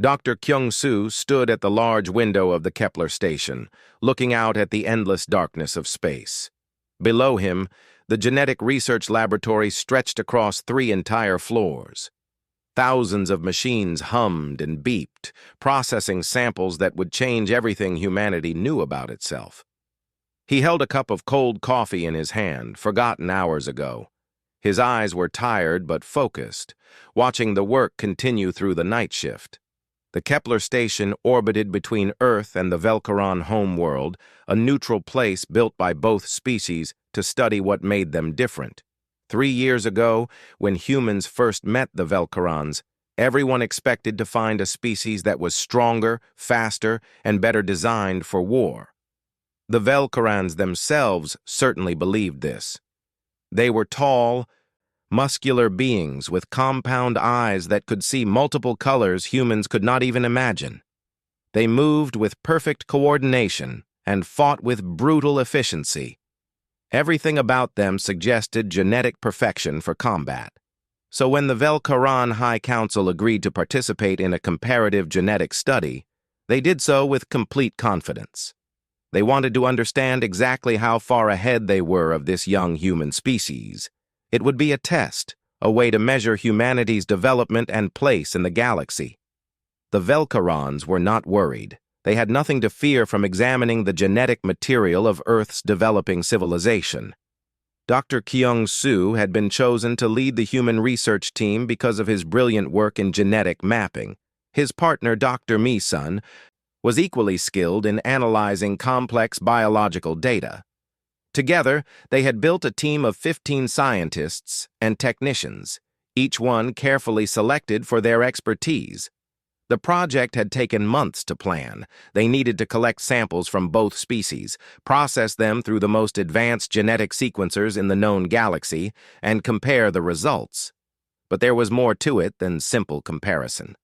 Dr. Kyung-soo stood at the large window of the Kepler station, looking out at the endless darkness of space. Below him, the genetic research laboratory stretched across 3 entire floors. Thousands of machines hummed and beeped, processing samples that would change everything humanity knew about itself. He held a cup of cold coffee in his hand, forgotten hours ago. His eyes were tired but focused, watching the work continue through the night shift. The Kepler station orbited between Earth and the Velcaron homeworld, a neutral place built by both species to study what made them different. 3 years ago, when humans first met the Velcarons, everyone expected to find a species that was stronger, faster, and better designed for war. The Velcarons themselves certainly believed this. They were tall, muscular beings with compound eyes that could see multiple colors humans could not even imagine. They moved with perfect coordination and fought with brutal efficiency. Everything about them suggested genetic perfection for combat. So when the Velcaron High Council agreed to participate in a comparative genetic study, they did so with complete confidence. They wanted to understand exactly how far ahead they were of this young human species. It would be a test, a way to measure humanity's development and place in the galaxy. The Velcarons were not worried. They had nothing to fear from examining the genetic material of Earth's developing civilization. Dr. Kyung-soo had been chosen to lead the human research team because of his brilliant work in genetic mapping. His partner, Dr. Mi-sun, was equally skilled in analyzing complex biological data. Together, they had built a team of 15 scientists and technicians, each one carefully selected for their expertise. The project had taken months to plan. They needed to collect samples from both species, process them through the most advanced genetic sequencers in the known galaxy, and compare the results. But there was more to it than simple comparison.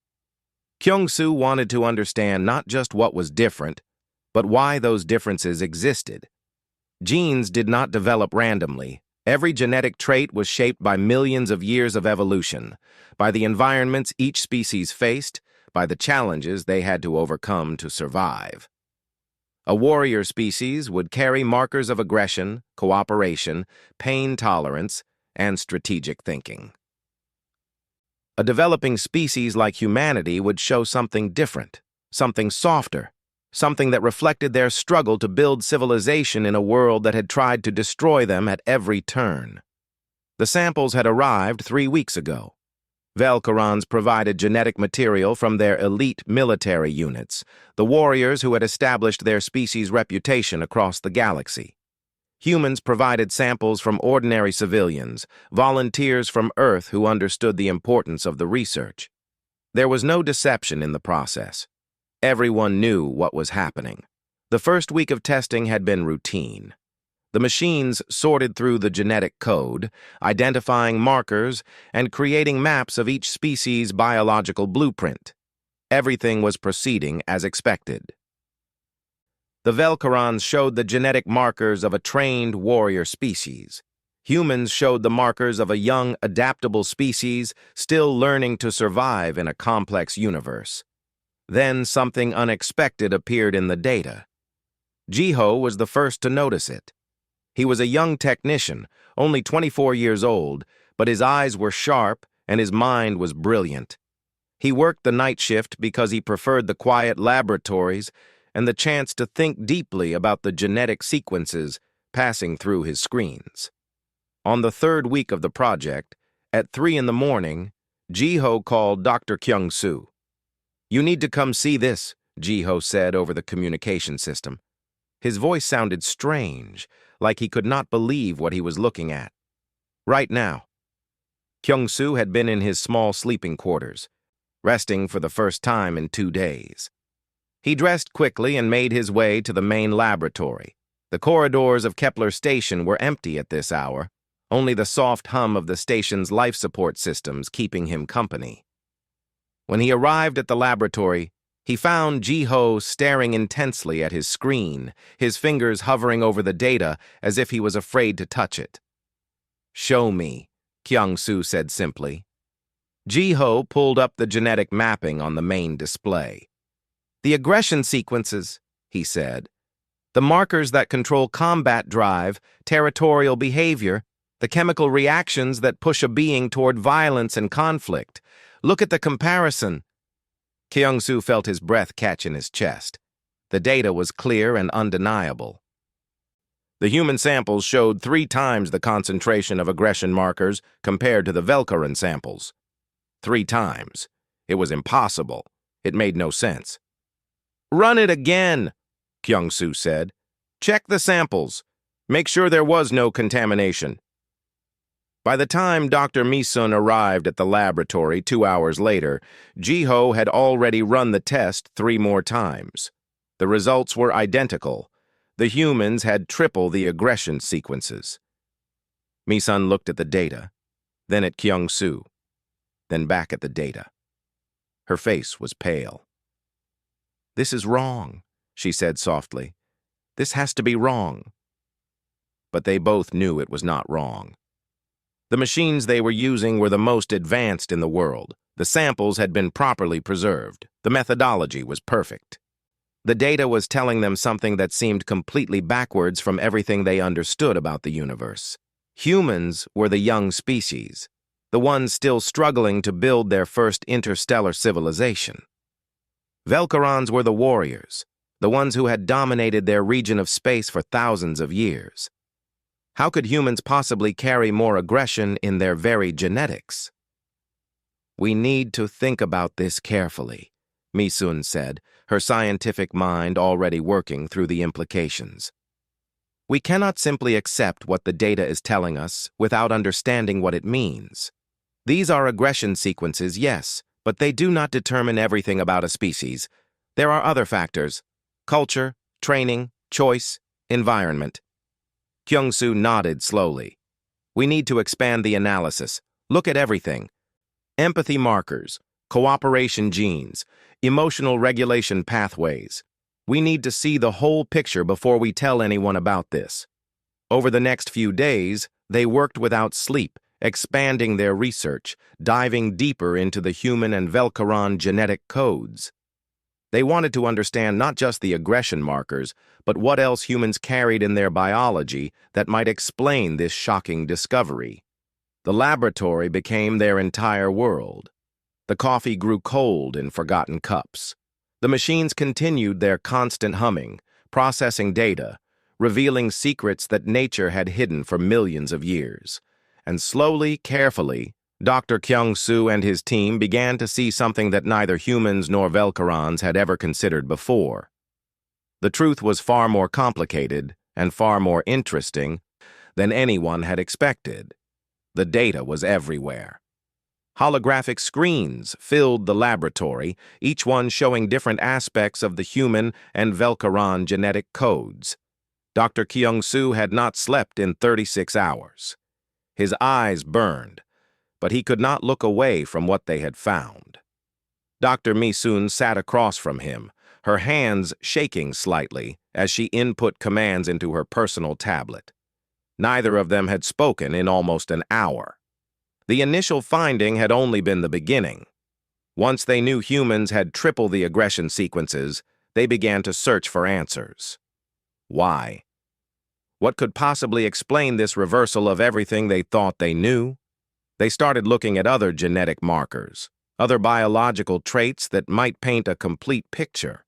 Kyung-soo wanted to understand not just what was different, but why those differences existed. Genes did not develop randomly. Every genetic trait was shaped by millions of years of evolution, by the environments each species faced, by the challenges they had to overcome to survive. A warrior species would carry markers of aggression, cooperation, pain tolerance, and strategic thinking. A developing species like humanity would show something different, something softer, something that reflected their struggle to build civilization in a world that had tried to destroy them at every turn. The samples had arrived 3 weeks ago. Velcarons provided genetic material from their elite military units, the warriors who had established their species' reputation across the galaxy. Humans provided samples from ordinary civilians, volunteers from Earth who understood the importance of the research. There was no deception in the process. Everyone knew what was happening. The first week of testing had been routine. The machines sorted through the genetic code, identifying markers and creating maps of each species' biological blueprint. Everything was proceeding as expected. The Velcarons showed the genetic markers of a trained warrior species. Humans showed the markers of a young, adaptable species still learning to survive in a complex universe. Then something unexpected appeared in the data. Jiho was the first to notice it. He was a young technician, only 24 years old, but his eyes were sharp and his mind was brilliant. He worked the night shift because he preferred the quiet laboratories and the chance to think deeply about the genetic sequences passing through his screens. On the 3rd week of the project, at 3 in the morning, Jiho called Dr. Kyung-soo. "You need to come see this," Jiho said over the communication system. His voice sounded strange, like he could not believe what he was looking at. Right now. Kyung-soo had been in his small sleeping quarters, resting for the first time in 2 days. He dressed quickly and made his way to the main laboratory. The corridors of Kepler Station were empty at this hour, only the soft hum of the station's life support systems keeping him company. When he arrived at the laboratory, he found Jiho staring intensely at his screen, his fingers hovering over the data as if he was afraid to touch it. "Show me," Kyung-soo said simply. Jiho pulled up the genetic mapping on the main display. "The aggression sequences," he said. "The markers that control combat drive, territorial behavior, the chemical reactions that push a being toward violence and conflict. Look at the comparison." Kyung-soo felt his breath catch in his chest. The data was clear and undeniable. The human samples showed 3 times the concentration of aggression markers compared to the Velcaran samples. 3 times. It was impossible. It made no sense. "Run it again," Kyung-soo said. "Check the samples. Make sure there was no contamination." By the time Dr. Mi-sun arrived at the laboratory 2 hours later, Jiho had already run the test 3 more times. The results were identical. The humans had triple the aggression sequences. Mi-sun looked at the data, then at Kyung-soo, then back at the data. Her face was pale. "This is wrong," she said softly. "This has to be wrong." But they both knew it was not wrong. The machines they were using were the most advanced in the world. The samples had been properly preserved. The methodology was perfect. The data was telling them something that seemed completely backwards from everything they understood about the universe. Humans were the young species, the ones still struggling to build their first interstellar civilization. Velcarans were the warriors, the ones who had dominated their region of space for thousands of years. How could humans possibly carry more aggression in their very genetics? "We need to think about this carefully," Mi-sun said, her scientific mind already working through the implications. "We cannot simply accept what the data is telling us without understanding what it means. These are aggression sequences, yes, but they do not determine everything about a species. There are other factors: culture, training, choice, environment." Kyung-soo nodded slowly. "We need to expand the analysis. Look at everything. Empathy markers, cooperation genes, emotional regulation pathways. We need to see the whole picture before we tell anyone about this." Over the next few days, they worked without sleep, expanding their research, diving deeper into the human and Velcaran genetic codes. They wanted to understand not just the aggression markers, but what else humans carried in their biology that might explain this shocking discovery. The laboratory became their entire world. The coffee grew cold in forgotten cups. The machines continued their constant humming, processing data, revealing secrets that nature had hidden for millions of years. And slowly, carefully, Dr. Kyung-soo and his team began to see something that neither humans nor Velcarans had ever considered before. The truth was far more complicated and far more interesting than anyone had expected. The data was everywhere. Holographic screens filled the laboratory, each one showing different aspects of the human and Velcaran genetic codes. Dr. Kyung-soo had not slept in 36 hours. His eyes burned, but he could not look away from what they had found. Dr. Mi-sun sat across from him, her hands shaking slightly as she input commands into her personal tablet. Neither of them had spoken in almost an hour. The initial finding had only been the beginning. Once they knew humans had triple the aggression sequences, they began to search for answers. Why? What could possibly explain this reversal of everything they thought they knew? They started looking at other genetic markers, other biological traits that might paint a complete picture.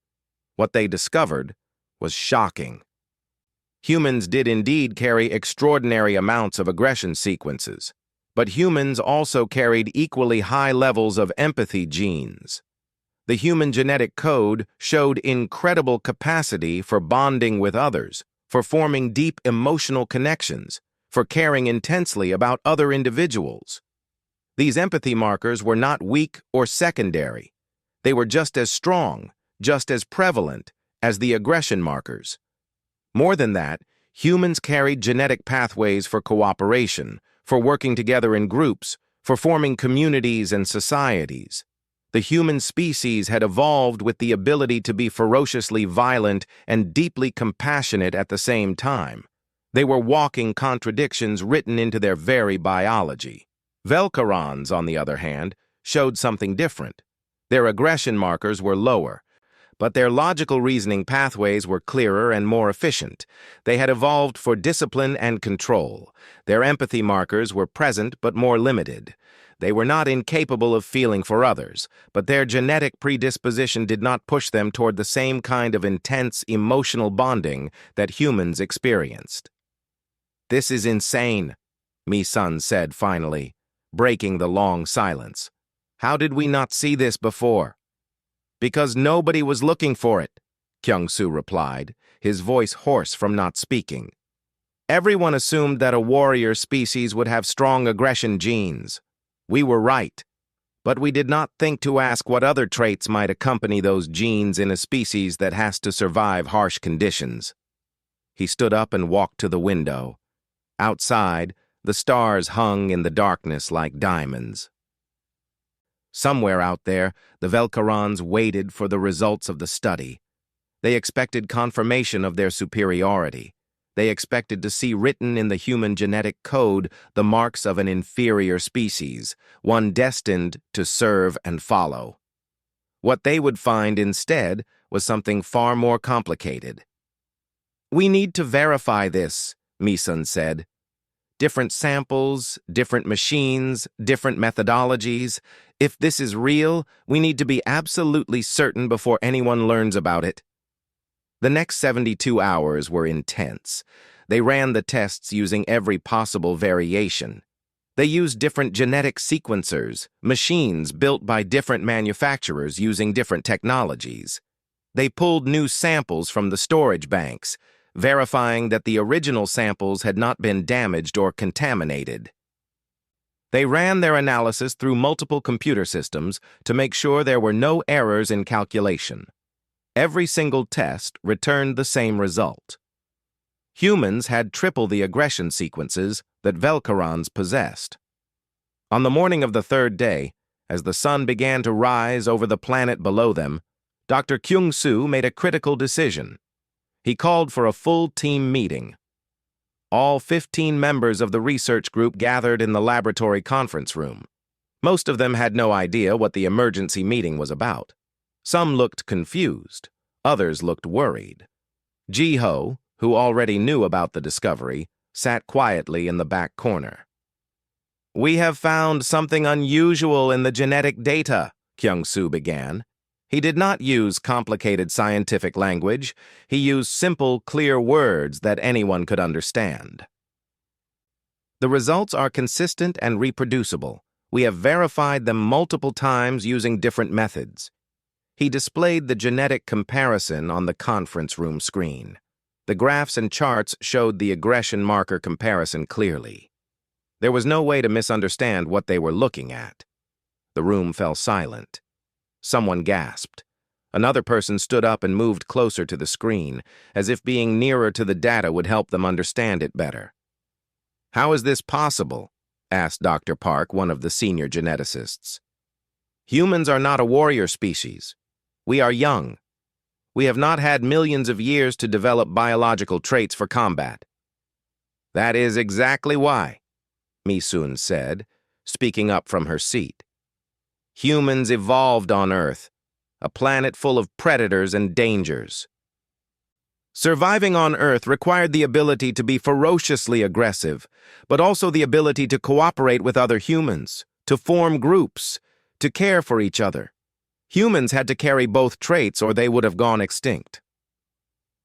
What they discovered was shocking. Humans did indeed carry extraordinary amounts of aggression sequences, but humans also carried equally high levels of empathy genes. The human genetic code showed incredible capacity for bonding with others, for forming deep emotional connections, for caring intensely about other individuals. These empathy markers were not weak or secondary. They were just as strong, just as prevalent as the aggression markers. More than that, humans carried genetic pathways for cooperation, for working together in groups, for forming communities and societies. The human species had evolved with the ability to be ferociously violent and deeply compassionate at the same time. They were walking contradictions written into their very biology. Velcarans, on the other hand, showed something different. Their aggression markers were lower, but their logical reasoning pathways were clearer and more efficient. They had evolved for discipline and control. Their empathy markers were present but more limited. They were not incapable of feeling for others, but their genetic predisposition did not push them toward the same kind of intense emotional bonding that humans experienced. "This is insane," Mi-sun said finally, breaking the long silence. "How did we not see this before?" "Because nobody was looking for it," Kyung-soo replied, his voice hoarse from not speaking. "Everyone assumed that a warrior species would have strong aggression genes. We were right, but we did not think to ask what other traits might accompany those genes in a species that has to survive harsh conditions." He stood up and walked to the window. Outside, the stars hung in the darkness like diamonds. Somewhere out there, the Velkarons waited for the results of the study. They expected confirmation of their superiority. They expected to see written in the human genetic code the marks of an inferior species, one destined to serve and follow. What they would find instead was something far more complicated. "We need to verify this," Mi-sun said. "Different samples, different machines, different methodologies. If this is real, we need to be absolutely certain before anyone learns about it." The next 72 hours were intense. They ran the tests using every possible variation. They used different genetic sequencers, machines built by different manufacturers using different technologies. They pulled new samples from the storage banks, verifying that the original samples had not been damaged or contaminated. They ran their analysis through multiple computer systems to make sure there were no errors in calculation. Every single test returned the same result. Humans had triple the aggression sequences that Velkarons possessed. On the morning of the third day, as the sun began to rise over the planet below them, Dr. Kyung-soo made a critical decision. He called for a full team meeting. All 15 members of the research group gathered in the laboratory conference room. Most of them had no idea what the emergency meeting was about. Some looked confused. Others looked worried. Ji-ho, who already knew about the discovery, sat quietly in the back corner. "We have found something unusual in the genetic data," Kyung-soo began. He did not use complicated scientific language. He used simple, clear words that anyone could understand. "The results are consistent and reproducible. We have verified them multiple times using different methods." He displayed the genetic comparison on the conference room screen. The graphs and charts showed the aggression marker comparison clearly. There was no way to misunderstand what they were looking at. The room fell silent. Someone gasped. Another person stood up and moved closer to the screen, as if being nearer to the data would help them understand it better. "How is this possible?" asked Dr. Park, one of the senior geneticists. "Humans are not a warrior species. We are young. We have not had millions of years to develop biological traits for combat." "That is exactly why," Mi-sun said, speaking up from her seat. "Humans evolved on Earth, a planet full of predators and dangers. Surviving on Earth required the ability to be ferociously aggressive, but also the ability to cooperate with other humans, to form groups, to care for each other. Humans had to carry both traits or they would have gone extinct.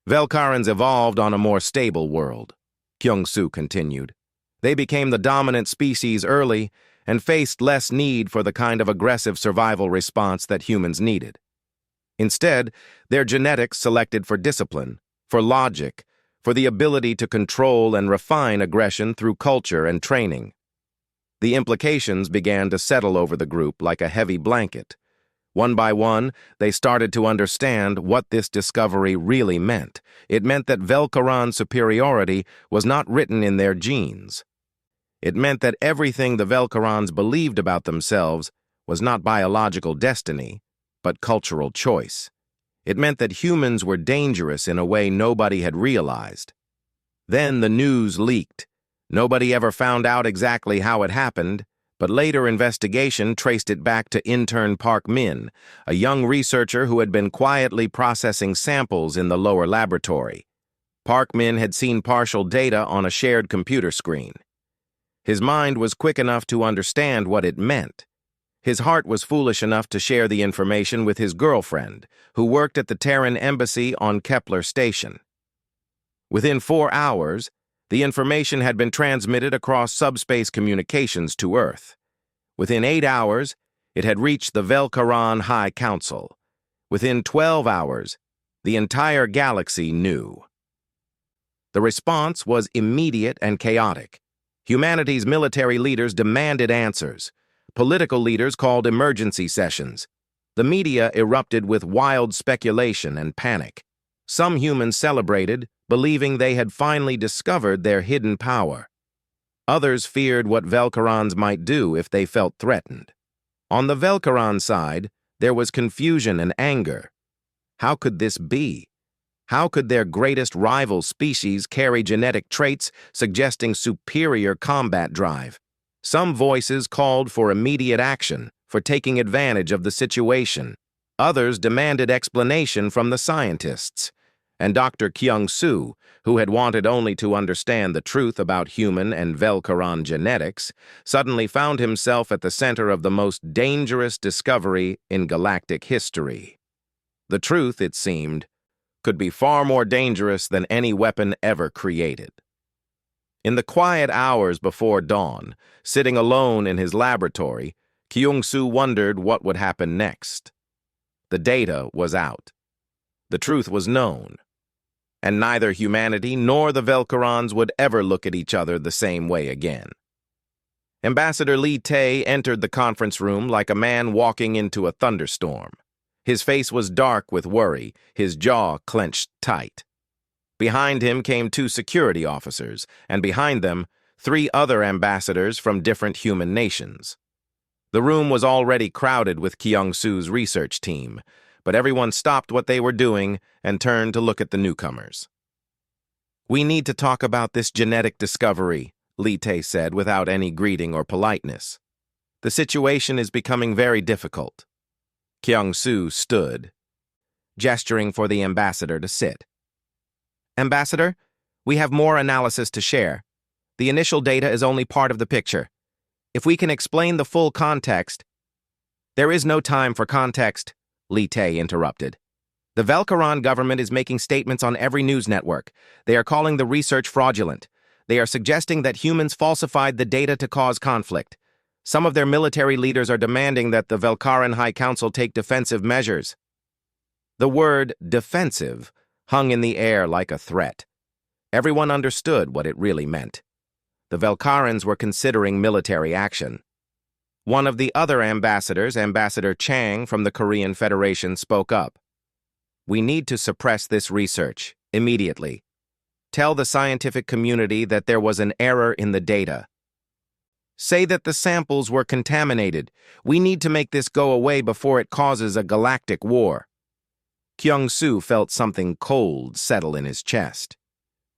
Velkarons evolved on a more stable world," Kyung-soo continued. "They became the dominant species early and faced less need for the kind of aggressive survival response that humans needed. Instead, their genetics selected for discipline, for logic, for the ability to control and refine aggression through culture and training. The implications began to settle over the group like a heavy blanket. One by one, they started to understand what this discovery really meant. It meant that Velkaron superiority was not written in their genes. It meant that everything the Velkarons believed about themselves was not biological destiny, but cultural choice. It meant that humans were dangerous in a way nobody had realized. Then the news leaked. Nobody ever found out exactly how it happened, but later investigation traced it back to intern Park Min, a young researcher who had been quietly processing samples in the lower laboratory. Park Min had seen partial data on a shared computer screen. His mind was quick enough to understand what it meant. His heart was foolish enough to share the information with his girlfriend, who worked at the Terran embassy on Kepler Station. Within 4 hours, the information had been transmitted across subspace communications to Earth. Within 8 hours, it had reached the Velkaran High Council. Within 12 hours, the entire galaxy knew. The response was immediate and chaotic. Humanity's military leaders demanded answers. Political leaders called emergency sessions. The media erupted with wild speculation and panic. Some humans celebrated, believing they had finally discovered their hidden power. Others feared what Velkarans might do if they felt threatened. On the Velkaran side, there was confusion and anger. How could this be? How could their greatest rival species carry genetic traits suggesting superior combat drive? Some voices called for immediate action, for taking advantage of the situation. Others demanded explanation from the scientists. And Dr. Kyung-soo, who had wanted only to understand the truth about human and Velkaran genetics, suddenly found himself at the center of the most dangerous discovery in galactic history. The truth, it seemed, could be far more dangerous than any weapon ever created. In the quiet hours before dawn, sitting alone in his laboratory, Kyung-soo wondered what would happen next. The data was out. The truth was known. And neither humanity nor the Velkarans would ever look at each other the same way again. Ambassador Lee Tae entered the conference room like a man walking into a thunderstorm. His face was dark with worry, his jaw clenched tight. Behind him came 2 security officers, and behind them, 3 other ambassadors from different human nations. The room was already crowded with Kyung-soo's research team, but everyone stopped what they were doing and turned to look at the newcomers. "We need to talk about this genetic discovery," Lee Tae said without any greeting or politeness. "The situation is becoming very difficult." Kyung-soo stood, gesturing for the ambassador to sit. "Ambassador, we have more analysis to share. The initial data is only part of the picture. If we can explain the full context—" "There is no time for context," Lee Tae interrupted. "The Velkaran government is making statements on every news network. They are calling the research fraudulent. They are suggesting that humans falsified the data to cause conflict. Some of their military leaders are demanding that the Velkaran High Council take defensive measures." The word defensive hung in the air like a threat. Everyone understood what it really meant. The Velkarans were considering military action. One of the other ambassadors, Ambassador Chang from the Korean Federation, spoke up. "We need to suppress this research, immediately. Tell the scientific community that there was an error in the data. Say that the samples were contaminated. We need to make this go away before it causes a galactic war." Kyung-soo felt something cold settle in his chest.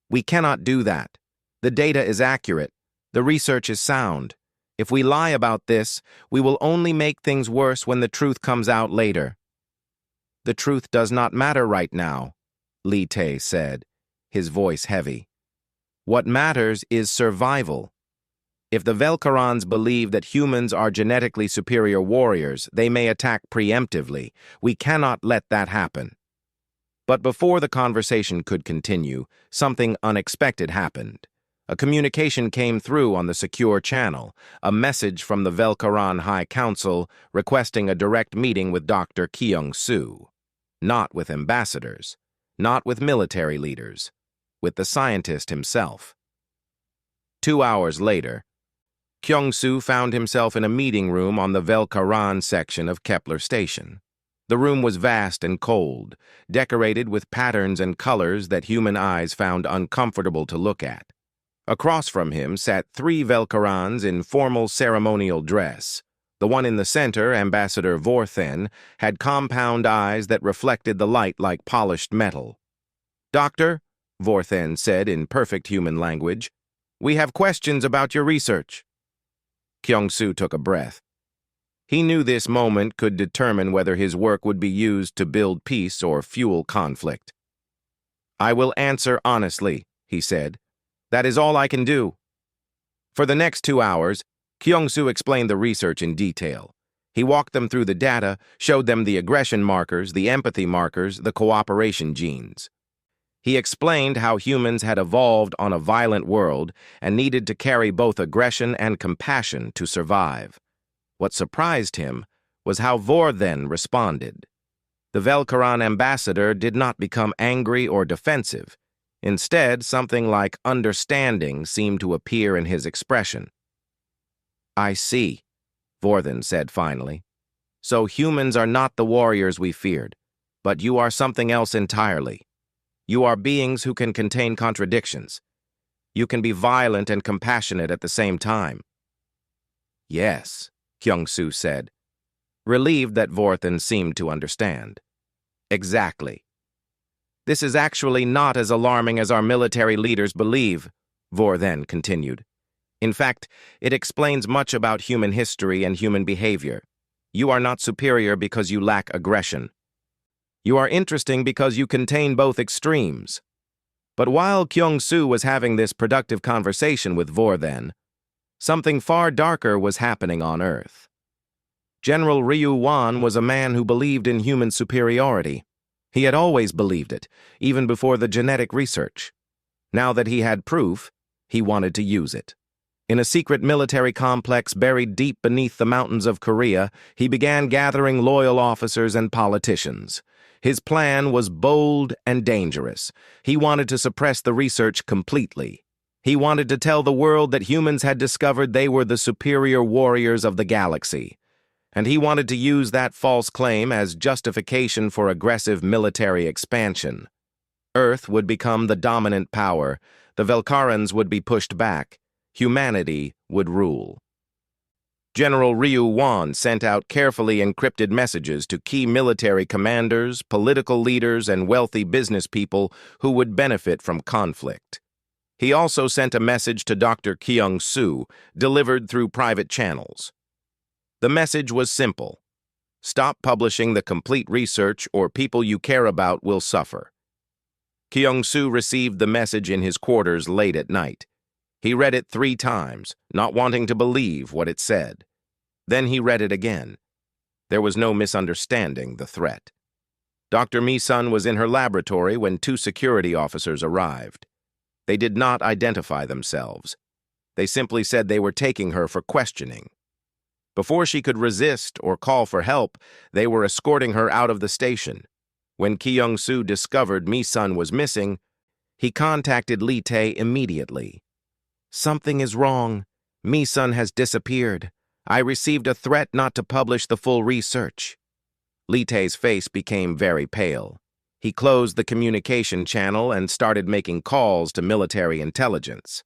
"We cannot do that. The data is accurate. The research is sound. If we lie about this, we will only make things worse when the truth comes out later." "The truth does not matter right now," Lee Tae said, his voice heavy. "What matters is survival. If the Velkarans believe that humans are genetically superior warriors, they may attack preemptively. We cannot let that happen." But before the conversation could continue, something unexpected happened. A communication came through on the secure channel, a message from the Velkaran High Council requesting a direct meeting with Dr. Kyung-soo. Not with ambassadors, not with military leaders, with the scientist himself. 2 hours later, Kyung-soo found himself in a meeting room on the Velkaran section of Kepler Station. The room was vast and cold, decorated with patterns and colors that human eyes found uncomfortable to look at. Across from him sat 3 Velkarans in formal ceremonial dress. The one in the center, Ambassador Vorthen, had compound eyes that reflected the light like polished metal. "Doctor," Vorthen said in perfect human language, "we have questions about your research." Kyung-soo took a breath. He knew this moment could determine whether his work would be used to build peace or fuel conflict. "I will answer honestly," he said. "That is all I can do." For the next 2 hours, Kyung-soo explained the research in detail. He walked them through the data, showed them the aggression markers, the empathy markers, the cooperation genes. He explained how humans had evolved on a violent world and needed to carry both aggression and compassion to survive. What surprised him was how Vor then responded. The Velkaran ambassador did not become angry or defensive. Instead, something like understanding seemed to appear in his expression. "I see," Vorthen said finally. "So humans are not the warriors we feared, but you are something else entirely. You are beings who can contain contradictions. You can be violent and compassionate at the same time." "Yes," Kyung-soo said, relieved that Vorthen seemed to understand. "Exactly. This is actually not as alarming as our military leaders believe," Vor then continued. "In fact, it explains much about human history and human behavior. You are not superior because you lack aggression. You are interesting because you contain both extremes." But while Kyung-soo was having this productive conversation with Vor then, something far darker was happening on Earth. General Ryu Wan was a man who believed in human superiority. He had always believed it, even before the genetic research. Now that he had proof, he wanted to use it. In a secret military complex buried deep beneath the mountains of Korea, he began gathering loyal officers and politicians. His plan was bold and dangerous. He wanted to suppress the research completely. He wanted to tell the world that humans had discovered they were the superior warriors of the galaxy. And he wanted to use that false claim as justification for aggressive military expansion. Earth would become the dominant power, the Velkarans would be pushed back, humanity would rule. General Ryu Wan sent out carefully encrypted messages to key military commanders, political leaders, and wealthy business people who would benefit from conflict. He also sent a message to Dr. Kyung-soo, delivered through private channels. The message was simple. Stop publishing the complete research or people you care about will suffer. Kyung-soo received the message in his quarters late at night. He read it 3 times, not wanting to believe what it said. Then he read it again. There was no misunderstanding the threat. Dr. Mi-sun was in her laboratory when 2 security officers arrived. They did not identify themselves. They simply said they were taking her for questioning. Before she could resist or call for help, they were escorting her out of the station. When Kyung-soo discovered Mi-sun was missing, he contacted Lee Tae immediately. "Something is wrong. Mi-sun has disappeared. I received a threat not to publish the full research." Lee Tae's face became very pale. He closed the communication channel and started making calls to military intelligence.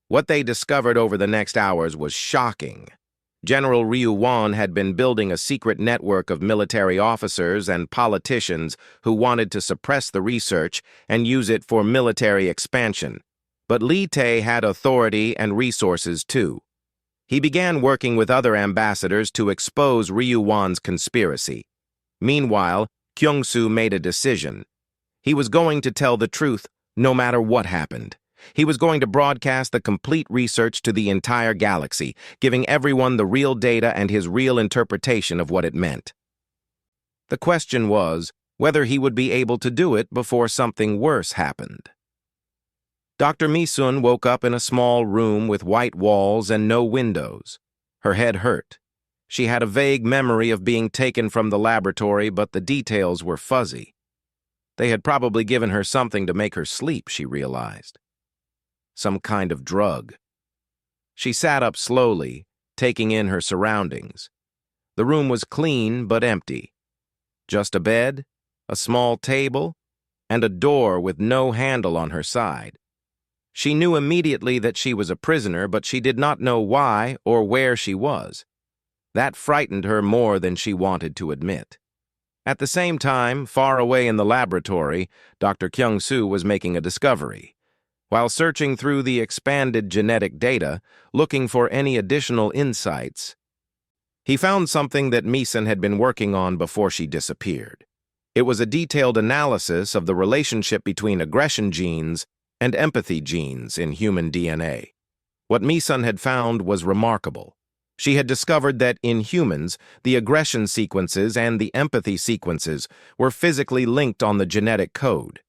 What they discovered over the next hours was shocking. General Ryu Wan had been building a secret network of military officers and politicians who wanted to suppress the research and use it for military expansion. But Lee Tae had authority and resources too. He began working with other ambassadors to expose Ryu Wan's conspiracy. Meanwhile, Kyung-soo made a decision. He was going to tell the truth no matter what happened. He was going to broadcast the complete research to the entire galaxy, giving everyone the real data and his real interpretation of what it meant. The question was whether he would be able to do it before something worse happened. Dr. Mi-sun woke up in a small room with white walls and no windows. Her head hurt. She had a vague memory of being taken from the laboratory, but the details were fuzzy. They had probably given her something to make her sleep, she realized. Some kind of drug. She sat up slowly, taking in her surroundings. The room was clean but empty. Just a bed, a small table, and a door with no handle on her side. She knew immediately that she was a prisoner, but she did not know why or where she was. That frightened her more than she wanted to admit. At the same time, far away in the laboratory, Dr. Kyung-soo was making a discovery. While searching through the expanded genetic data, looking for any additional insights, he found something that Meeson had been working on before she disappeared. It was a detailed analysis of the relationship between aggression genes and empathy genes in human DNA. What Meeson had found was remarkable. She had discovered that in humans, the aggression sequences and the empathy sequences were physically linked on the genetic code.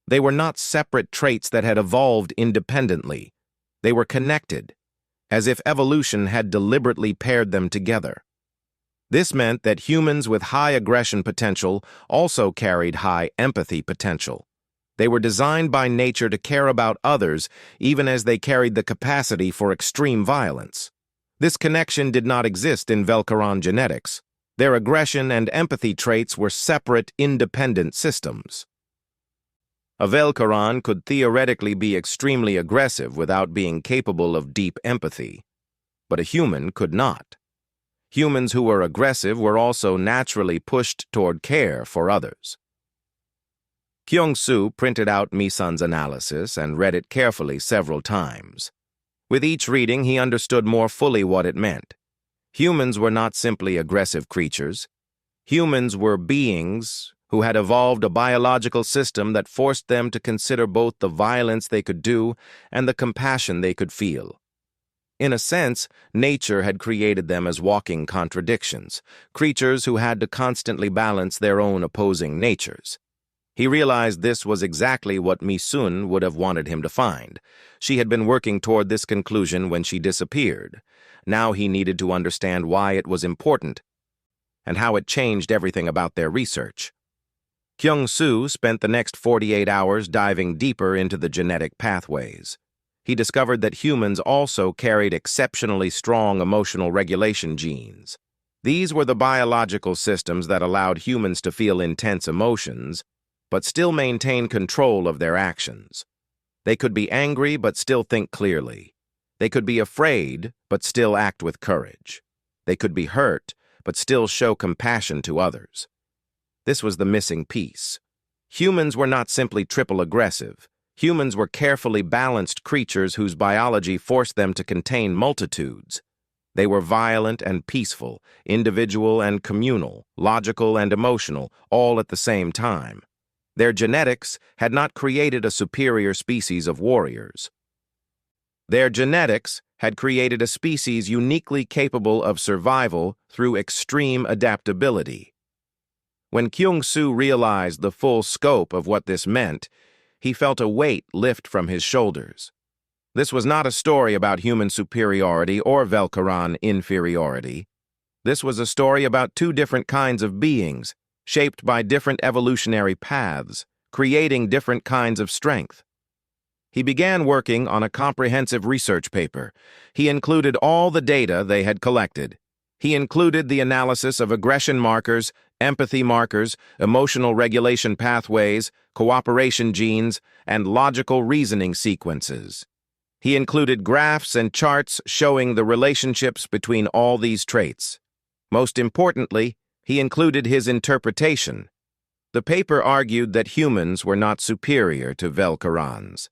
They were not separate traits that had evolved independently. They were connected, as if evolution had deliberately paired them together. This meant that humans with high aggression potential also carried high empathy potential. They were designed by nature to care about others even as they carried the capacity for extreme violence. This connection did not exist in Velcaron genetics. Their aggression and empathy traits were separate, independent systems. A Velcaron could theoretically be extremely aggressive without being capable of deep empathy, but a human could not. Humans who were aggressive were also naturally pushed toward care for others. Kyung-soo printed out Meeson's analysis and read it carefully several times. With each reading, he understood more fully what it meant. Humans were not simply aggressive creatures. Humans were beings who had evolved a biological system that forced them to consider both the violence they could do and the compassion they could feel. In a sense, nature had created them as walking contradictions, creatures who had to constantly balance their own opposing natures. He realized this was exactly what Mi-sun would have wanted him to find. She had been working toward this conclusion when she disappeared. Now he needed to understand why it was important and how it changed everything about their research. Kyung-soo spent the next 48 hours diving deeper into the genetic pathways. He discovered that humans also carried exceptionally strong emotional regulation genes. These were the biological systems that allowed humans to feel intense emotions, but still maintain control of their actions. They could be angry but still think clearly. They could be afraid but still act with courage. They could be hurt but still show compassion to others. This was the missing piece. Humans were not simply triple aggressive. Humans were carefully balanced creatures whose biology forced them to contain multitudes. They were violent and peaceful, individual and communal, logical and emotional, all at the same time. Their genetics had not created a superior species of warriors. Their genetics had created a species uniquely capable of survival through extreme adaptability. When Kyung-soo realized the full scope of what this meant, he felt a weight lift from his shoulders. This was not a story about human superiority or Velcaron inferiority. This was a story about two different kinds of beings, shaped by different evolutionary paths, creating different kinds of strength. He began working on a comprehensive research paper. He included all the data they had collected. He included the analysis of aggression markers, empathy markers, emotional regulation pathways, cooperation genes, and logical reasoning sequences. He included graphs and charts showing the relationships between all these traits. Most importantly, he included his interpretation. The paper argued that humans were not superior to Velcarons.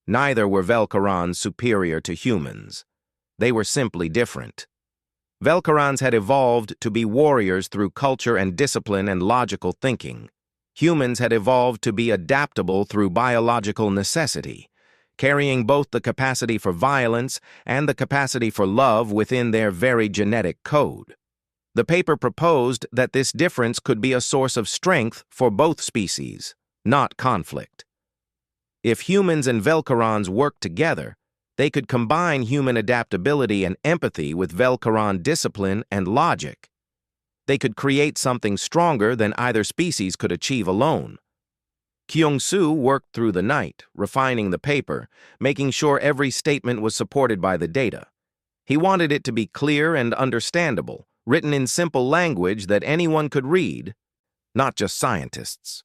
Neither were Velcarons superior to humans. They were simply different. Velcarons had evolved to be warriors through culture and discipline and logical thinking. Humans had evolved to be adaptable through biological necessity, carrying both the capacity for violence and the capacity for love within their very genetic code. The paper proposed that this difference could be a source of strength for both species, not conflict. If humans and Velcarons worked together, they could combine human adaptability and empathy with Velcaron discipline and logic. They could create something stronger than either species could achieve alone. Kyung-soo worked through the night, refining the paper, making sure every statement was supported by the data. He wanted it to be clear and understandable, written in simple language that anyone could read, not just scientists.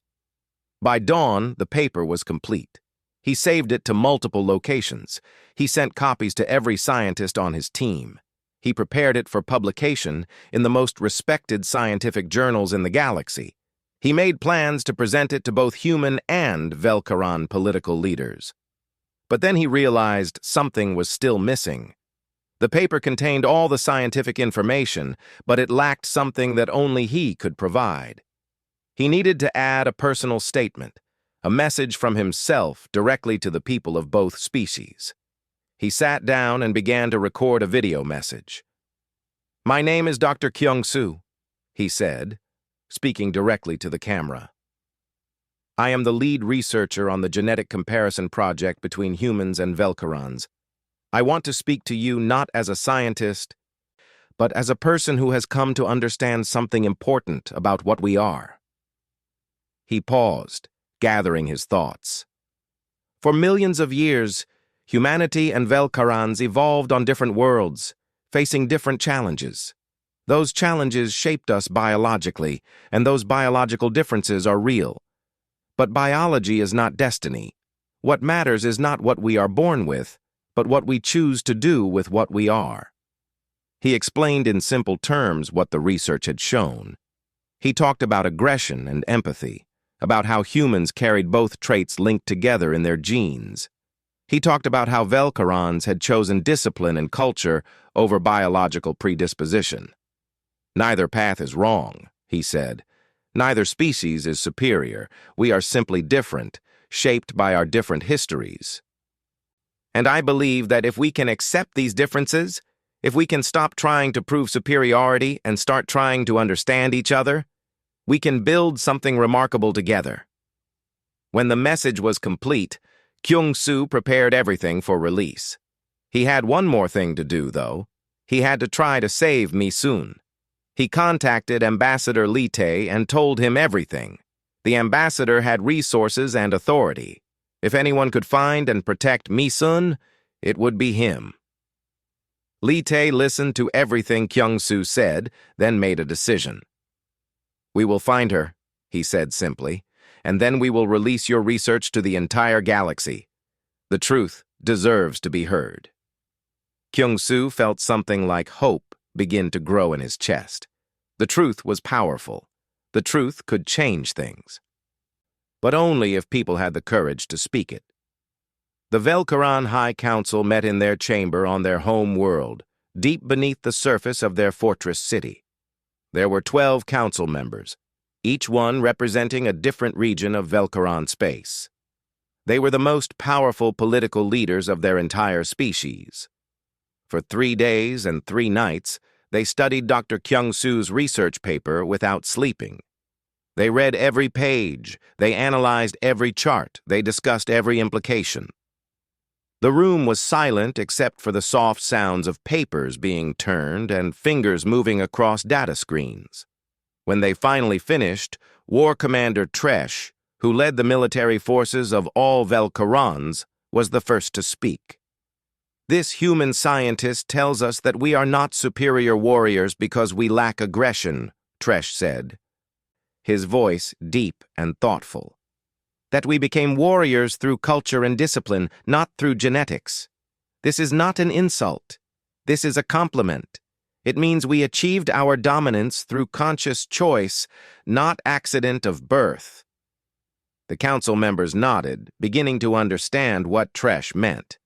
By dawn, the paper was complete. He saved it to multiple locations. He sent copies to every scientist on his team. He prepared it for publication in the most respected scientific journals in the galaxy. He made plans to present it to both human and Velcaron political leaders. But then he realized something was still missing. The paper contained all the scientific information, but it lacked something that only he could provide. He needed to add a personal statement, a message from himself directly to the people of both species. He sat down and began to record a video message. "My name is Dr. Kyung-soo," he said, speaking directly to the camera. "I am the lead researcher on the genetic comparison project between humans and Velcarons. I want to speak to you not as a scientist, but as a person who has come to understand something important about what we are." He paused, gathering his thoughts. For millions of years, humanity and Velcarons evolved on different worlds, facing different challenges. Those challenges shaped us biologically, and those biological differences are real. But biology is not destiny. What matters is not what we are born with, but what we choose to do with what we are. He explained in simple terms what the research had shown. He talked about aggression and empathy, about how humans carried both traits linked together in their genes. He talked about how Velcarons had chosen discipline and culture over biological predisposition. "Neither path is wrong," he said. "Neither species is superior. We are simply different, shaped by our different histories. And I believe that if we can accept these differences, if we can stop trying to prove superiority and start trying to understand each other, we can build something remarkable together." When the message was complete, Kyung-soo prepared everything for release. He had one more thing to do, though. He had to try to save Mi-sun. He contacted Ambassador Lee Tae and told him everything. The ambassador had resources and authority. If anyone could find and protect Mi-sun, it would be him. Lee Tae listened to everything Kyung-soo said, then made a decision. "We will find her," he said simply, "and then we will release your research to the entire galaxy. The truth deserves to be heard." Kyung-soo felt something like hope begin to grow in his chest. The truth was powerful. The truth could change things. But only if people had the courage to speak it. The Velcaron High Council met in their chamber on their home world, deep beneath the surface of their fortress city. There were 12 council members, each one representing a different region of Velcaron space. They were the most powerful political leaders of their entire species. For 3 days and 3 nights, they studied Dr. Kyung-soo's research paper without sleeping. They read every page, they analyzed every chart, they discussed every implication. The room was silent except for the soft sounds of papers being turned and fingers moving across data screens. When they finally finished, War Commander Tresh, who led the military forces of all Velcarons, was the first to speak. "This human scientist tells us that we are not superior warriors because we lack aggression," Tresh said, his voice deep and thoughtful. "That we became warriors through culture and discipline, not through genetics. This is not an insult. This is a compliment. It means we achieved our dominance through conscious choice, not accident of birth." The council members nodded, beginning to understand what Tresh meant.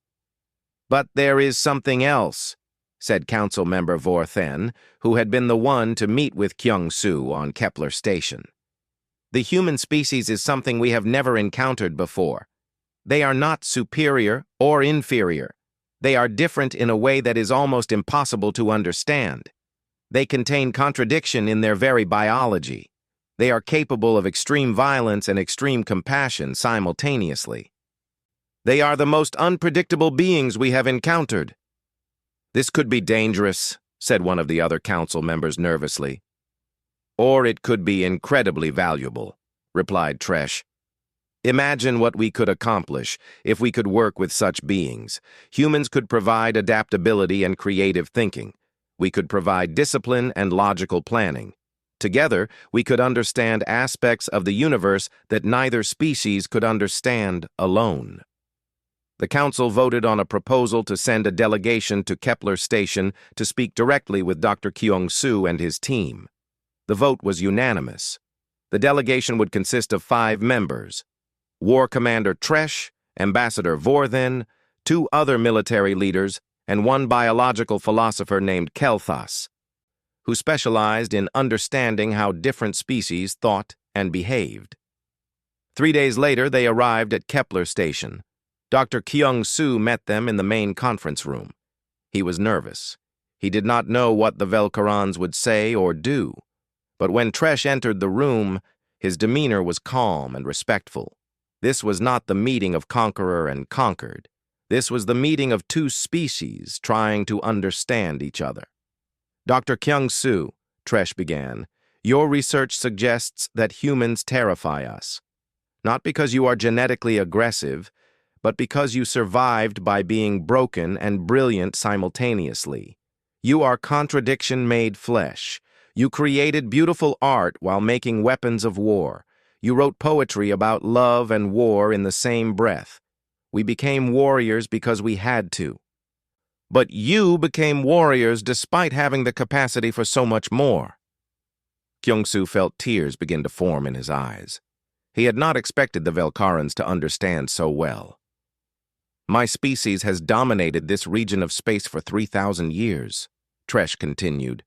"But there is something else," said Council Member Vorthen, who had been the one to meet with Kyung-soo on Kepler Station. "The human species is something we have never encountered before. They are not superior or inferior. They are different in a way that is almost impossible to understand. They contain contradiction in their very biology. They are capable of extreme violence and extreme compassion simultaneously. They are the most unpredictable beings we have encountered." "This could be dangerous," said one of the other council members nervously. "Or it could be incredibly valuable," replied Tresh. "Imagine what we could accomplish if we could work with such beings. Humans could provide adaptability and creative thinking. We could provide discipline and logical planning. Together, we could understand aspects of the universe that neither species could understand alone." The council voted on a proposal to send a delegation to Kepler Station to speak directly with Dr. Kyung-soo and his team. The vote was unanimous. The delegation would consist of 5 members: War Commander Tresh, Ambassador Vorthen, 2 other military leaders, and 1 biological philosopher named Kelthas, who specialized in understanding how different species thought and behaved. 3 days later, they arrived at Kepler Station. Dr. Kyung-soo met them in the main conference room. He was nervous. He did not know what the Velkarans would say or do. But when Tresh entered the room, his demeanor was calm and respectful. This was not the meeting of conqueror and conquered. This was the meeting of 2 species trying to understand each other. Dr. Kyung-soo, Tresh began, your research suggests that humans terrify us. Not because you are genetically aggressive, but because you survived by being broken and brilliant simultaneously. You are contradiction made flesh. You created beautiful art while making weapons of war. You wrote poetry about love and war in the same breath. We became warriors because we had to. But you became warriors despite having the capacity for so much more. Kyung-soo felt tears begin to form in his eyes. He had not expected the Velkarans to understand so well. My species has dominated this region of space for 3,000 years, Tresh continued.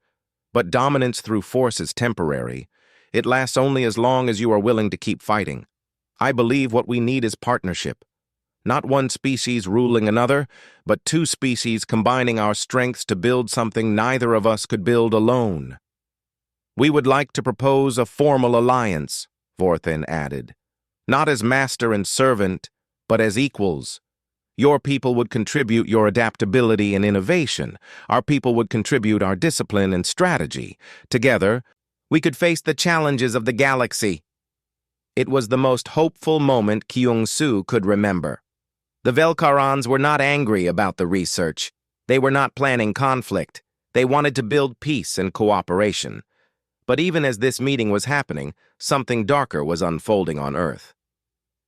But dominance through force is temporary. It lasts only as long as you are willing to keep fighting. I believe what we need is partnership. Not 1 species ruling another, but 2 species combining our strengths to build something neither of us could build alone. We would like to propose a formal alliance, Vorthen added. Not as master and servant, but as equals. Your people would contribute your adaptability and innovation. Our people would contribute our discipline and strategy. Together, we could face the challenges of the galaxy. It was the most hopeful moment Kyung-soo could remember. The Velkarans were not angry about the research. They were not planning conflict. They wanted to build peace and cooperation. But even as this meeting was happening, something darker was unfolding on Earth.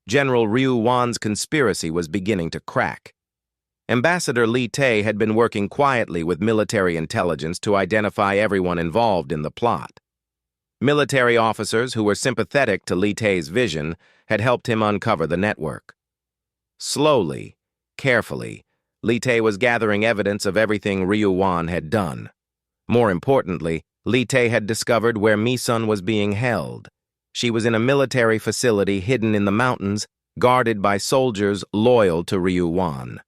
General Ryu Wan's conspiracy was beginning to crack. Ambassador Lee Tae had been working quietly with military intelligence to identify everyone involved in the plot. Military officers who were sympathetic to Lee Tae's vision had helped him uncover the network. Slowly, carefully, Lee Tae was gathering evidence of everything Ryu Wan had done. More importantly, Lee Tae had discovered where Mi-sun was being held. She was in a military facility hidden in the mountains, guarded by soldiers loyal to Ryu Wan.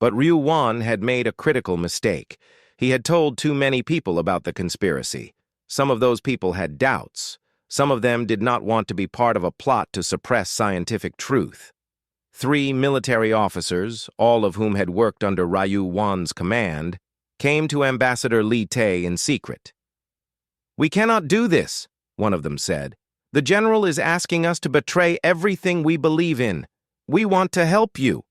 But Ryu Wan had made a critical mistake. He had told too many people about the conspiracy. Some of those people had doubts. Some of them did not want to be part of a plot to suppress scientific truth. 3 military officers, all of whom had worked under Ryu Wan's command, came to Ambassador Lee Tae in secret. "We cannot do this," one of them said. "The general is asking us to betray everything we believe in. We want to help you."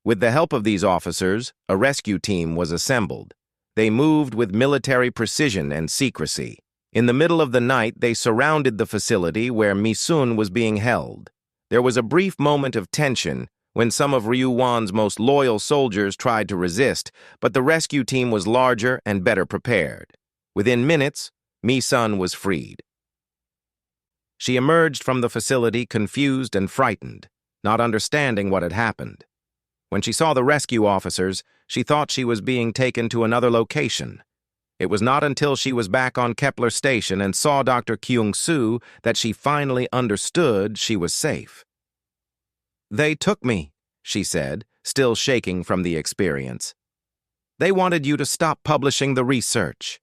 With the help of these officers, a rescue team was assembled. They moved with military precision and secrecy. In the middle of the night, they surrounded the facility where Mi-sun was being held. There was a brief moment of tension when some of Ryu Wan's most loyal soldiers tried to resist, but the rescue team was larger and better prepared. Within minutes, Mi-sun was freed. She emerged from the facility confused and frightened, not understanding what had happened. When she saw the rescue officers, she thought she was being taken to another location. It was not until she was back on Kepler Station and saw Dr. Kyung-soo that she finally understood she was safe. "They took me," she said, still shaking from the experience. "They wanted you to stop publishing the research."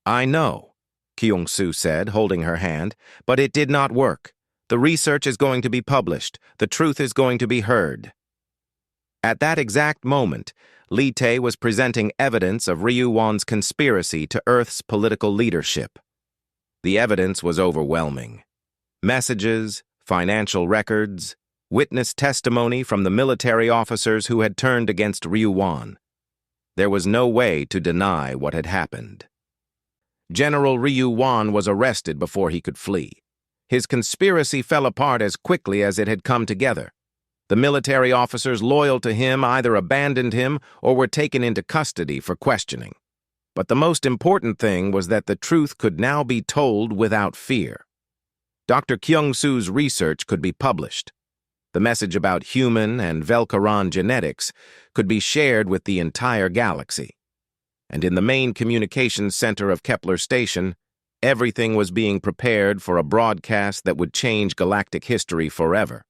"I know," Kyung-soo said, holding her hand, "but it did not work. The research is going to be published. The truth is going to be heard." At that exact moment, Lee Tae was presenting evidence of Ryu Wan's conspiracy to Earth's political leadership. The evidence was overwhelming. Messages, financial records, witness testimony from the military officers who had turned against Ryu Wan. There was no way to deny what had happened. General Ryu Wan was arrested before he could flee. His conspiracy fell apart as quickly as it had come together. The military officers loyal to him either abandoned him or were taken into custody for questioning. But the most important thing was that the truth could now be told without fear. Dr. Kyung-soo's research could be published. The message about human and Velcaron genetics could be shared with the entire galaxy. And in the main communications center of Kepler Station, everything was being prepared for a broadcast that would change galactic history forever.